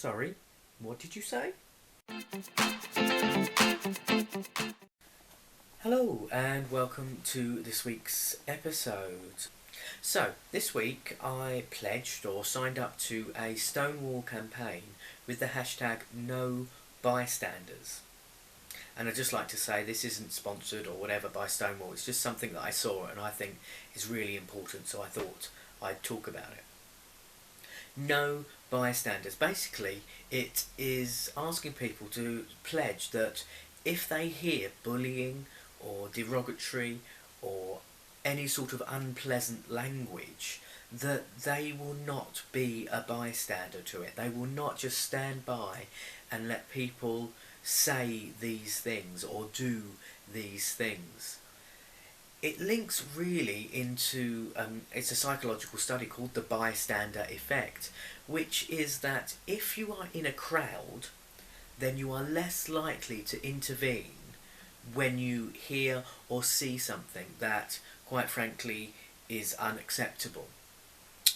Sorry, what did you say? Hello and welcome to this week's episode. So, this week I pledged or signed up to a Stonewall campaign with the hashtag NoBystanders. And I'd just like to say this isn't sponsored or whatever by Stonewall, it's just something that I saw and I think is really important, so I thought I'd talk about it. No bystanders. Basically, it is asking people to pledge that if they hear bullying or derogatory or any sort of unpleasant language, that they will not be a bystander to it. They will not just stand by and let people say these things or do these things. It links really into, it's a psychological study called the bystander effect, which is that if you are in a crowd, then you are less likely to intervene when you hear or see something that, quite frankly, is unacceptable.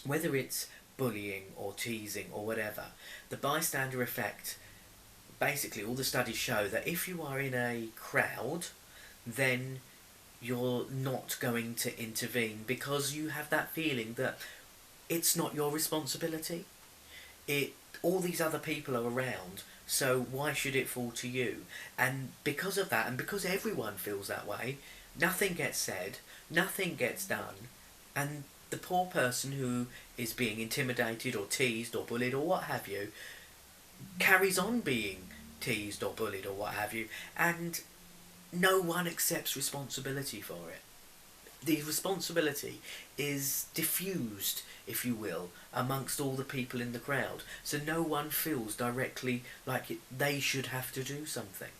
Whether it's bullying or teasing or whatever, the bystander effect, basically all the studies show that if you are in a crowd, then you're not going to intervene because you have that feeling that it's not your responsibility. All these other people are around, so why should it fall to you? And because of that, and because everyone feels that way, nothing gets said, nothing gets done, and the poor person who is being intimidated or teased or bullied or what have you carries on being teased or bullied or what have you, and no one accepts responsibility for it. The responsibility is diffused, if you will, amongst all the people in the crowd, so no one feels directly like they should have to do something.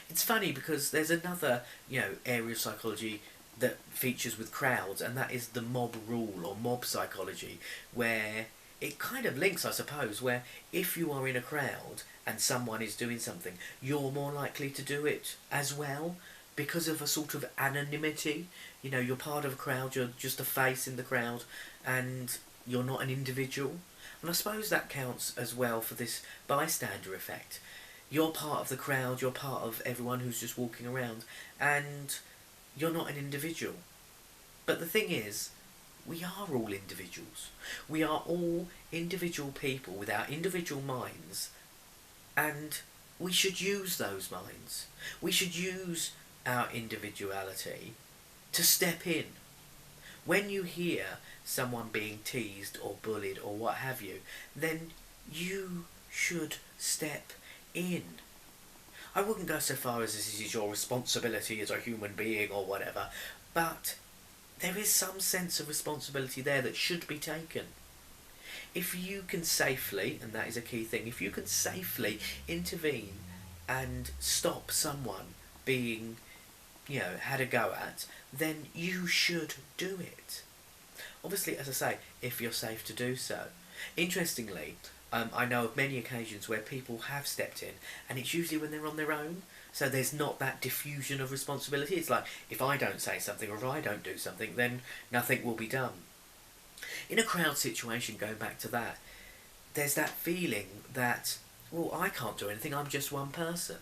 It's funny because there's another, area of psychology that features with crowds, and that is the mob rule or mob psychology, where it kind of links, I suppose, where if you are in a crowd and someone is doing something, you're more likely to do it as well because of a sort of anonymity. You're part of a crowd, you're just a face in the crowd, and you're not an individual. And I suppose that counts as well for this bystander effect. You're part of the crowd, you're part of everyone who's just walking around, and you're not an individual. But the thing is, we are all individuals. We are all individual people with our individual minds, and we should use those minds. We should use our individuality to step in. When you hear someone being teased or bullied or what have you, then you should step in. I wouldn't go so far as this is your responsibility as a human being or whatever, but there is some sense of responsibility there that should be taken. If you can safely, and that is a key thing, if you can safely intervene and stop someone being, had a go at, then you should do it. Obviously, as I say, if you're safe to do so. Interestingly, I know of many occasions where people have stepped in, and it's usually when they're on their own, so there's not that diffusion of responsibility. It's like, if I don't say something or if I don't do something, then nothing will be done. In a crowd situation, going back to that, there's that feeling that, well, I can't do anything, I'm just one person.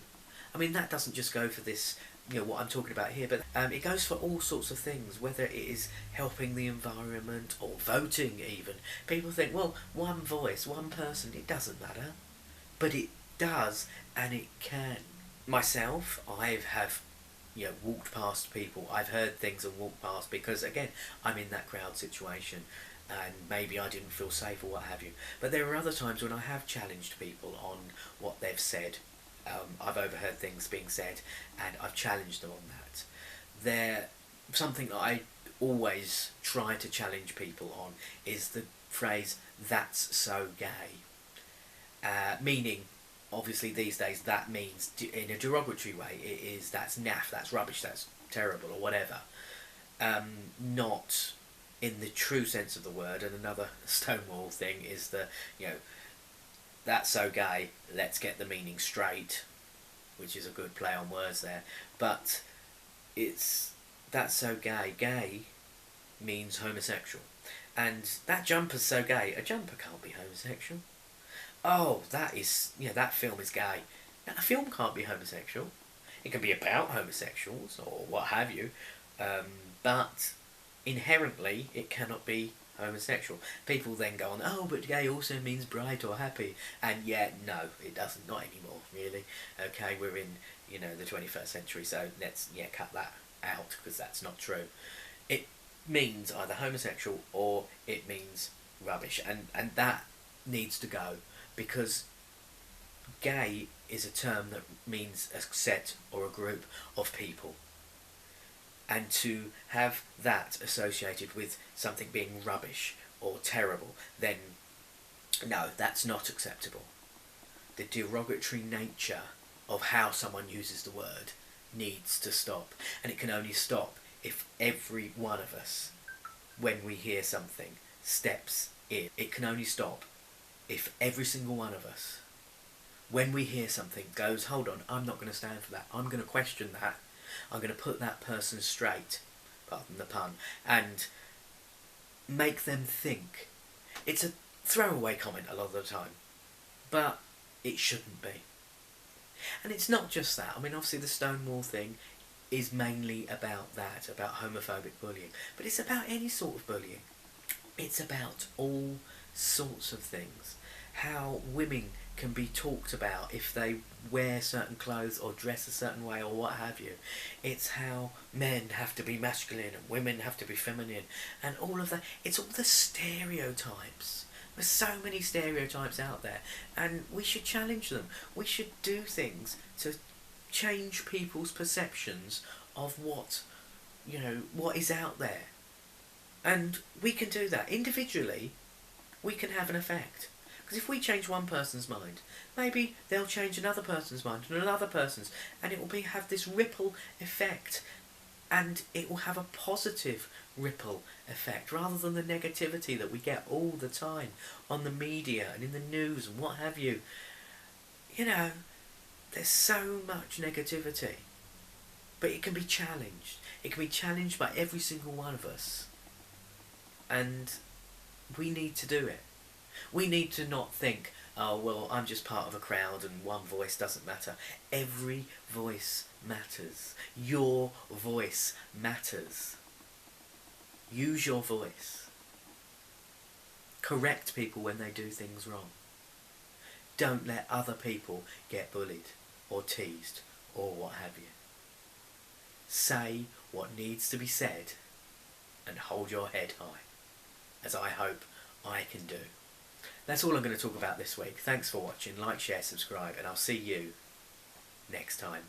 I mean, that doesn't just go for this, what I'm talking about here, but it goes for all sorts of things, whether it is helping the environment or voting even. People think, well, one voice, one person, it doesn't matter. But it does, and it can. Myself, I have walked past people, I've heard things and walked past because, again, I'm in that crowd situation and maybe I didn't feel safe or what have you. But there are other times when I have challenged people on what they've said. I've overheard things being said and I've challenged them on that. Something that I always try to challenge people on is the phrase, "that's so gay." Meaning, obviously these days that means, in a derogatory way, it is, that's naff, that's rubbish, that's terrible or whatever. Not in the true sense of the word. And another Stonewall thing is that's so gay, let's get the meaning straight, which is a good play on words there. But that's so gay. Gay means homosexual. And that jumper's so gay. A jumper can't be homosexual. oh, that film is gay. Now, a film can't be homosexual. It can be about homosexuals or what have you, but inherently it cannot be homosexual. People then go on, oh, but gay also means bright or happy, and yet no, it doesn't, not anymore, really. Okay, we're in, the 21st century, so let's cut that out because that's not true. It means either homosexual or it means rubbish, and that needs to go, because gay is a term that means a set or a group of people, and to have that associated with something being rubbish or terrible, then no, that's not acceptable. The derogatory nature of how someone uses the word needs to stop, and it can only stop if every one of us, when we hear something, steps in. It can only stop if every single one of us, when we hear something, goes, hold on, I'm not going to stand for that, I'm going to question that, I'm going to put that person straight, pardon the pun, and make them think. It's a throwaway comment a lot of the time, but it shouldn't be. And it's not just that. I mean, obviously the Stonewall thing is mainly about that, about homophobic bullying, but it's about any sort of bullying. It's about all sorts of things. How women can be talked about if they wear certain clothes or dress a certain way or what have you. It's how men have to be masculine and women have to be feminine and all of that. It's all the stereotypes. There's so many stereotypes out there, and we should challenge them. We should do things to change people's perceptions of what is out there. And we can do that. Individually, we can have an effect. Because if we change one person's mind, maybe they'll change another person's mind and another person's, and it will have this ripple effect, and it will have a positive ripple effect rather than the negativity that we get all the time on the media and in the news and what have you. There's so much negativity, but it can be challenged. It can be challenged by every single one of us, and we need to do it. We need to not think, oh, well, I'm just part of a crowd and one voice doesn't matter. Every voice matters. Your voice matters. Use your voice. Correct people when they do things wrong. Don't let other people get bullied or teased or what have you. Say what needs to be said and hold your head high, as I hope I can do. That's all I'm going to talk about this week. Thanks for watching. Like, share, subscribe, and I'll see you next time.